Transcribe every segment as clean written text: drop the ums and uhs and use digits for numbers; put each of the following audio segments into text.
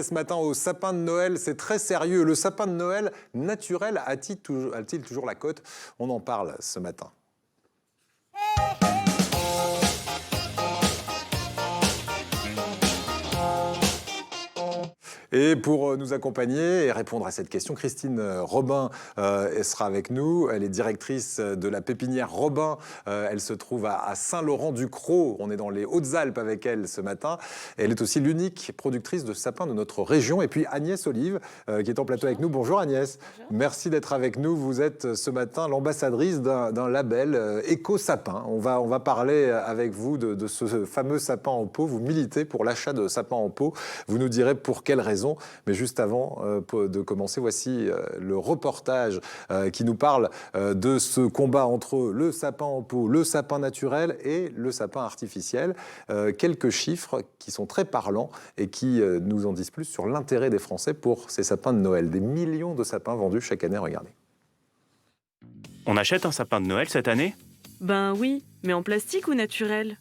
Ce matin au sapin de Noël, c'est très sérieux. Le sapin de Noël naturel a-t-il toujours la cote? On en parle ce matin. Et pour nous accompagner et répondre à cette question, Christine Robin sera avec nous. Elle est directrice de la pépinière Robin. Elle se trouve à Saint-Laurent-du-Croc. On est dans les Hautes-Alpes avec elle ce matin. Elle est aussi l'unique productrice de sapins de notre région. Et puis Agnès Olive, qui est en plateau avec nous. Bonjour Agnès. Bonjour. Merci d'être avec nous. Vous êtes ce matin l'ambassadrice d'un label éco-sapin. On va parler avec vous de ce fameux sapin en pot. Vous militez pour l'achat de sapins en pot. Vous nous direz pour quelles raisons. Mais juste avant de commencer, voici le reportage qui nous parle de ce combat entre le sapin en pot, le sapin naturel et le sapin artificiel. Quelques chiffres qui sont très parlants et qui nous en disent plus sur l'intérêt des Français pour ces sapins de Noël. Des millions de sapins vendus chaque année, regardez. On achète un sapin de Noël cette année? Ben oui, mais en plastique ou naturel?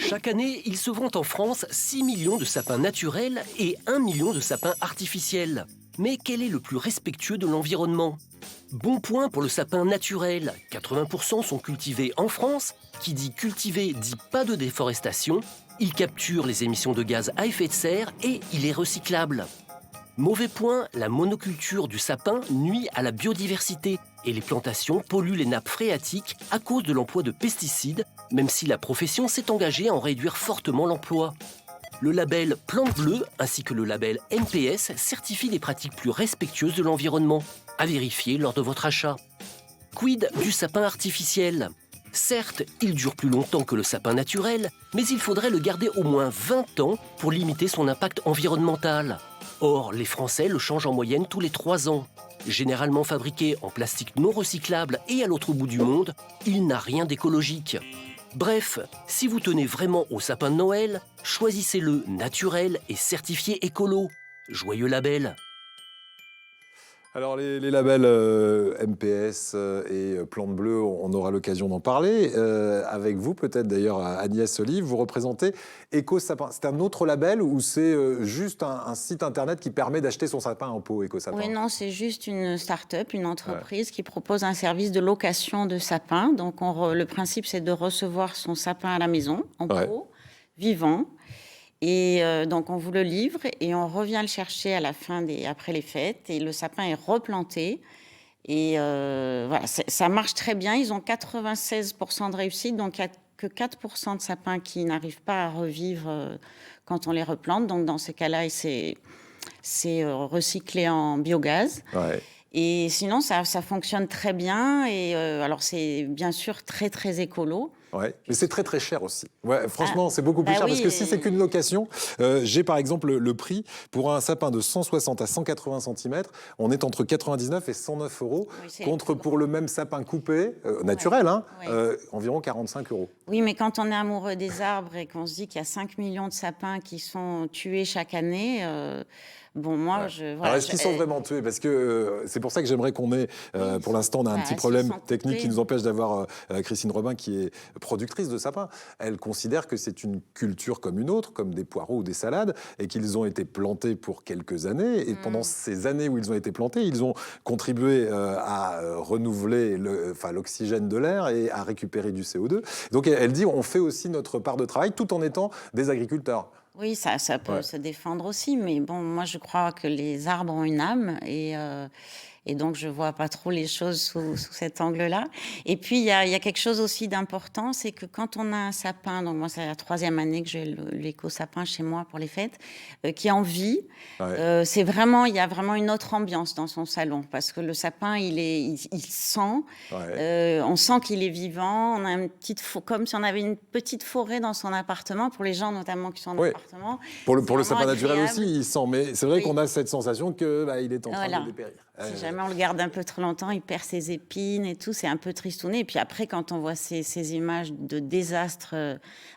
Chaque année, il se vend en France 6 millions de sapins naturels et 1 million de sapins artificiels. Mais quel est le plus respectueux de l'environnement? Bon point pour le sapin naturel. 80% sont cultivés en France. Qui dit cultivé dit pas de déforestation. Il capture les émissions de gaz à effet de serre et il est recyclable. Mauvais point, la monoculture du sapin nuit à la biodiversité et les plantations polluent les nappes phréatiques à cause de l'emploi de pesticides, même si la profession s'est engagée à en réduire fortement l'emploi. Le label Plante Bleue ainsi que le label MPS certifient des pratiques plus respectueuses de l'environnement, à vérifier lors de votre achat. Quid du sapin artificiel? Certes, il dure plus longtemps que le sapin naturel, mais il faudrait le garder au moins 20 ans pour limiter son impact environnemental. Or, les Français le changent en moyenne tous les 3 ans. Généralement fabriqué en plastique non recyclable et à l'autre bout du monde, il n'a rien d'écologique. Bref, si vous tenez vraiment au sapin de Noël, choisissez-le naturel et certifié écolo. Joyeux label! Alors les labels MPS et Plante Bleue, on aura l'occasion d'en parler avec vous, peut-être d'ailleurs Agnès Olive. Vous représentez EcoSapin. C'est un autre label ou c'est juste un site internet qui permet d'acheter son sapin en pot, EcoSapin? Oui, non, c'est juste une start-up, une entreprise qui propose un service de location de sapins. Donc le principe, c'est de recevoir son sapin à la maison, en pot, vivant. Et donc, on vous le livre et on revient le chercher à la fin après les fêtes. Et le sapin est replanté. Et voilà, ça marche très bien. Ils ont 96% de réussite. Donc, il n'y a que 4% de sapins qui n'arrivent pas à revivre quand on les replante. Donc, dans ces cas-là, c'est recyclé en biogaz. Ouais. Et sinon, ça fonctionne très bien. Et alors, c'est bien sûr très, très écolo. Ouais, mais c'est très très cher aussi. Ouais, franchement, c'est beaucoup plus cher parce que si c'est qu'une location, j'ai par exemple le prix pour un sapin de 160 à 180 cm, on est entre 99 et 109 euros, contre pour le même sapin coupé, naturel, environ 45 euros. Oui, mais quand on est amoureux des arbres et qu'on se dit qu'il y a 5 millions de sapins qui sont tués chaque année... Bon, moi, voilà, alors, est-ce qu'ils sont vraiment tués? Parce que c'est pour ça que j'aimerais qu'on ait, pour l'instant, on a un petit problème technique qui nous empêche d'avoir Christine Robin, qui est productrice de sapins. Elle considère que c'est une culture comme une autre, comme des poireaux ou des salades, et qu'ils ont été plantés pour quelques années. Et pendant ces années où ils ont été plantés, ils ont contribué à renouveler l'oxygène de l'air et à récupérer du CO2. Donc, elle dit, on fait aussi notre part de travail tout en étant des agriculteurs. Oui, ça peut se défendre aussi, mais bon, moi je crois que les arbres ont une âme et donc je vois pas trop les choses sous cet angle-là. Et puis il y a quelque chose aussi d'important, c'est que quand on a un sapin, donc moi c'est la 3e année que j'ai l'éco-sapin chez moi pour les fêtes, qui est en vie, c'est vraiment, il y a vraiment une autre ambiance dans son salon parce que le sapin il sent, on sent qu'il est vivant, on a comme si on avait une petite forêt dans son appartement pour les gens notamment qui sont en appartement. Pour le sapin naturel aussi, il sent, mais c'est vrai qu'on a cette sensation que il est en train de dépérir. Si jamais jamais on le garde un peu trop longtemps, il perd ses épines et tout, c'est un peu tristouné. Et puis après, quand on voit ces images de désastres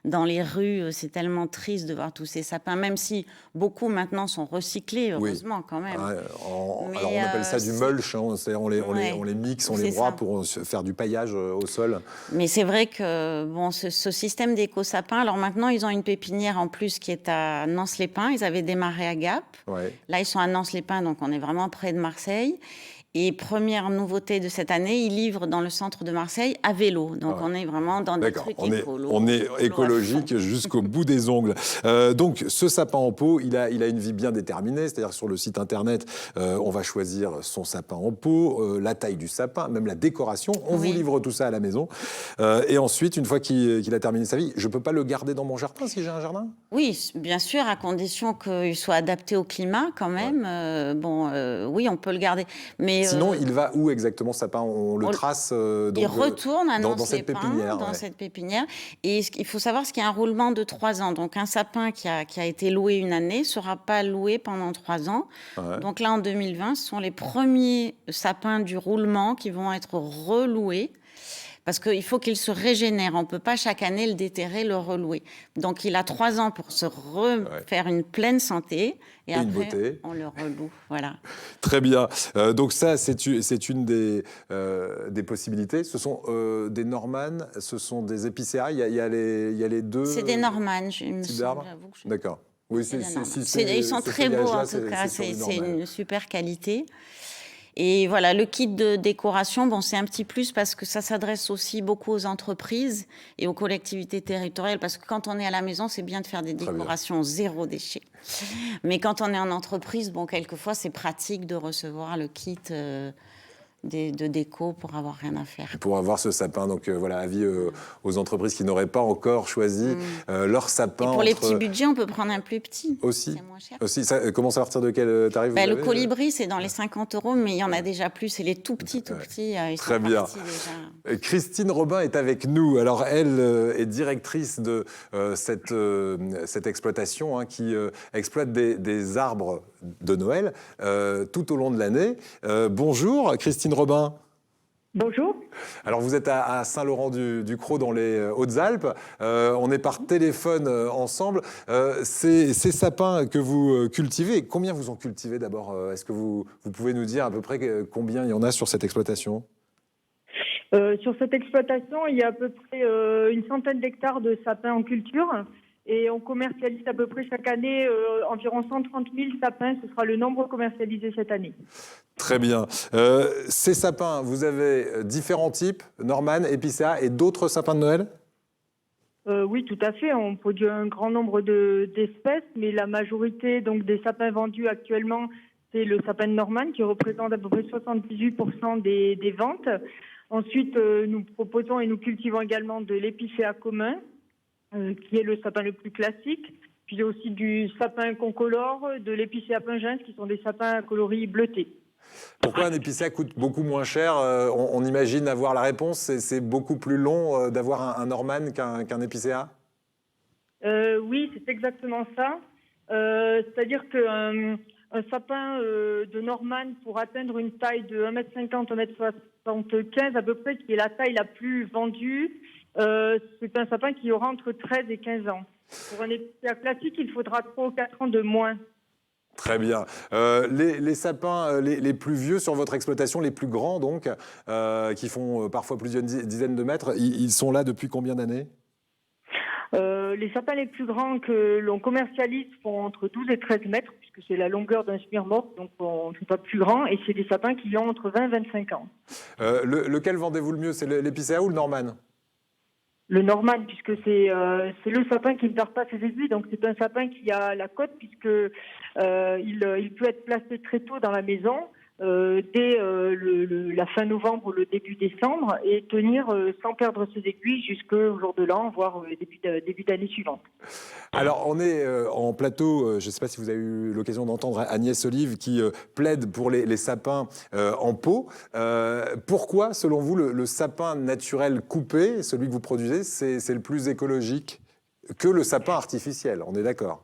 dans les rues, c'est tellement triste de voir tous ces sapins, même si beaucoup maintenant sont recyclés, heureusement quand même. Alors on appelle ça du mulch, hein, on les mixe, on les broie pour faire du paillage au sol. Mais c'est vrai que bon, ce système d'éco-sapins, alors maintenant ils ont une pépinière en plus qui est à Nance-les-Pins, ils avaient démarré à Gap. Ouais. Là, ils sont à Nance-les-Pins, donc on est vraiment près de Marseille. Et première nouveauté de cette année, ils livrent dans le centre de Marseille à vélo. Donc on est vraiment dans des trucs écolo. On est écologique jusqu'au bout des ongles. Donc ce sapin en pot, il a une vie bien déterminée. C'est-à-dire que sur le site internet, on va choisir son sapin en pot, la taille du sapin, même la décoration. On vous livre tout ça à la maison. Et ensuite, une fois qu'il a terminé sa vie, je ne peux pas le garder dans mon jardin si j'ai un jardin ? Oui, bien sûr, à condition qu'il soit adapté au climat quand même. Oui, on peut le garder. Mais sinon, il va où exactement, ce sapin ? On le trace il retourne à dans cette pépinière. Dans cette pépinière. Et il faut savoir qu'il y a un roulement de 3 ans. Donc, un sapin qui a été loué une année ne sera pas loué pendant 3 ans. Ouais. Donc là, en 2020, ce sont les premiers sapins du roulement qui vont être reloués. Parce qu'il faut qu'il se régénère. On ne peut pas chaque année le déterrer, le relouer. Donc, il a 3 ans pour se refaire une pleine santé. Et après, beauté. On le reloue. Voilà. Très bien. Donc ça, c'est une des possibilités. Ce sont des Norman, ce sont des épicéas. Il y a les deux. C'est des Norman, je me semble. D'accord. Oui, ils sont très beaux, en tout cas. C'est une super qualité. Et voilà, le kit de décoration, bon, c'est un petit plus parce que ça s'adresse aussi beaucoup aux entreprises et aux collectivités territoriales. Parce que quand on est à la maison, c'est bien de faire des décorations zéro déchet. Mais quand on est en entreprise, bon, quelquefois, c'est pratique de recevoir le kit de déco pour avoir rien à faire. Pour avoir ce sapin, donc voilà, avis aux entreprises qui n'auraient pas encore choisi leur sapin. Et pour les petits budgets, on peut prendre un plus petit. Aussi. C'est moins cher. Aussi, ça commence à partir de quel tarif Le colibri, c'est dans les 50 €, mais il y en a déjà plus. C'est les tout petits, ils Très bien. Déjà. Christine Robin est avec nous. Alors, elle est directrice de cette exploitation qui exploite des arbres de Noël tout au long de l'année. Bonjour, Christine Robin. Bonjour. Alors vous êtes à Saint-Laurent-du-Croc dans les Hautes-Alpes. On est par téléphone ensemble. Ces sapins que vous cultivez, combien vous en cultivez d'abord ? Est-ce que vous pouvez nous dire à peu près combien il y en a sur cette exploitation ? Sur cette exploitation, il y a à peu près une centaine d'hectares de sapins en culture. Et on commercialise à peu près chaque année environ 130 000 sapins. Ce sera le nombre commercialisé cette année. Très bien. Ces sapins, vous avez différents types, Norman, épicéa et d'autres sapins de Noël ? Oui, tout à fait. On produit un grand nombre d'espèces, mais la majorité donc, des sapins vendus actuellement, c'est le sapin de Norman qui représente à peu près 78% des ventes. Ensuite, nous proposons et nous cultivons également de l'épicéa commun, qui est le sapin le plus classique. Puis il y a aussi du sapin concolore, de l'épicéa pingence, qui sont des sapins à coloris bleutés. Pourquoi un épicéa coûte beaucoup moins cher ? On imagine avoir la réponse. C'est beaucoup plus long d'avoir un Norman qu'un épicéa ? Oui, c'est exactement ça. C'est-à-dire qu'un sapin de Norman, pour atteindre une taille de 1,50 m, 1,75 m à peu près, qui est la taille la plus vendue, c'est un sapin qui aura entre 13 et 15 ans. Pour un épicéa classique, il faudra 3 ou 4 ans de moins. Très bien. Les sapins les plus vieux sur votre exploitation, les plus grands donc, qui font parfois plusieurs dizaines de mètres, ils sont là depuis combien d'années ? Les sapins les plus grands que l'on commercialise font entre 12 et 13 mètres, puisque c'est la longueur d'un smirmorque, donc on ne fait pas plus grand, et c'est des sapins qui ont entre 20 et 25 ans. Lequel vendez-vous le mieux ? C'est l'épicéa ou le Norman ? Le Norman, puisque c'est le sapin qui ne perd pas ses aiguilles, donc c'est un sapin qui a la cote, puisque il peut être placé très tôt dans la maison, dès la fin novembre ou le début décembre, et tenir sans perdre ses aiguilles jusqu'au jour de l'an, voire début d'année suivante. Alors, on est en plateau, je ne sais pas si vous avez eu l'occasion d'entendre Agnès Olive qui plaide pour les sapins en pot. Pourquoi, selon vous, le sapin naturel coupé, celui que vous produisez, c'est le plus écologique que le sapin artificiel ? On est d'accord ?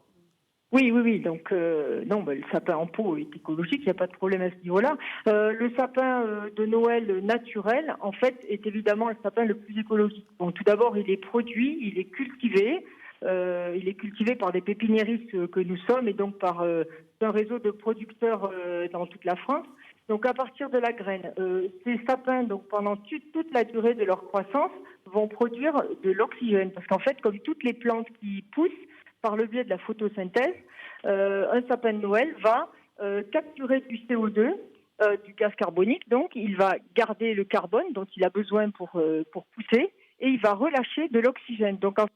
Oui. Donc, non, le sapin en pot est écologique, il n'y a pas de problème à ce niveau-là. Le sapin de Noël naturel, en fait, est évidemment le sapin le plus écologique. Bon, tout d'abord, il est produit, il est cultivé. Il est cultivé par des pépiniéristes que nous sommes et donc par un réseau de producteurs dans toute la France. Donc, à partir de la graine, ces sapins, donc pendant toute la durée de leur croissance, vont produire de l'oxygène. Parce qu'en fait, comme toutes les plantes qui poussent, par le biais de la photosynthèse, un sapin de Noël va capturer du CO2, du gaz carbonique, donc il va garder le carbone dont il a besoin pour pousser, et il va relâcher de l'oxygène. Donc, en fait,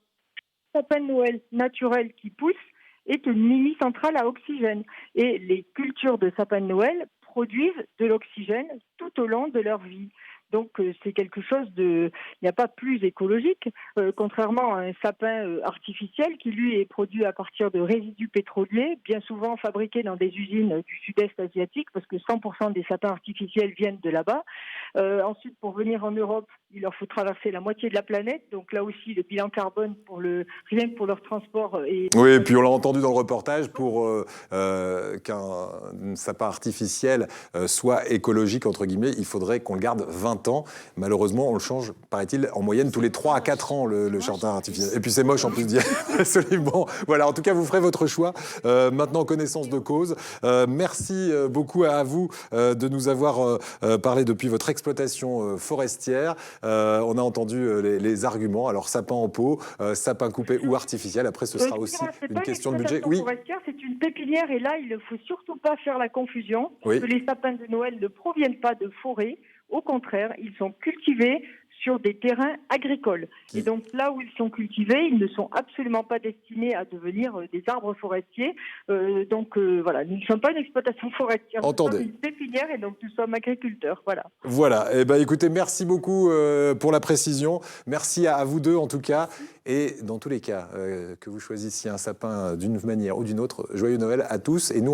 le sapin de Noël naturel qui pousse est une mini-centrale à oxygène. Et les cultures de sapin de Noël produisent de l'oxygène tout au long de leur vie. Donc, c'est quelque chose il n'y a pas plus écologique, contrairement à un sapin artificiel qui, lui, est produit à partir de résidus pétroliers, bien souvent fabriqués dans des usines du sud-est asiatique, parce que 100% des sapins artificiels viennent de là-bas. Ensuite, pour venir en Europe, il leur faut traverser la moitié de la planète. Donc là aussi, le bilan carbone, rien que pour leur transport est... Oui, et puis on l'a entendu dans le reportage, pour qu'un sapin artificiel soit écologique, entre guillemets, il faudrait qu'on le garde 20 ans. Malheureusement, on le change, paraît-il, en moyenne tous les 3 à 4 ans, le sapin artificiel. Et puis c'est moche en plus dire. Absolument. Voilà, en tout cas, vous ferez votre choix. Maintenant, connaissance de cause. Merci beaucoup à vous de nous avoir parlé depuis votre exploitation forestière. On a entendu les arguments. Alors, sapin en pot, sapin coupé ou artificiel. Après, ce sera aussi une question de budget. Oui. C'est une pépinière et là, il ne faut surtout pas faire la confusion. Oui. Que les sapins de Noël ne proviennent pas de forêt. Au contraire, ils sont cultivés sur des terrains agricoles. Et donc là où ils sont cultivés, ils ne sont absolument pas destinés à devenir des arbres forestiers. Voilà, nous ne sommes pas une exploitation forestière, nous sommes une pépinière et donc nous sommes agriculteurs. Voilà. Eh ben, écoutez, merci beaucoup pour la précision. Merci à vous deux en tout cas. Et dans tous les cas, que vous choisissiez un sapin d'une manière ou d'une autre, joyeux Noël à tous. Et nous,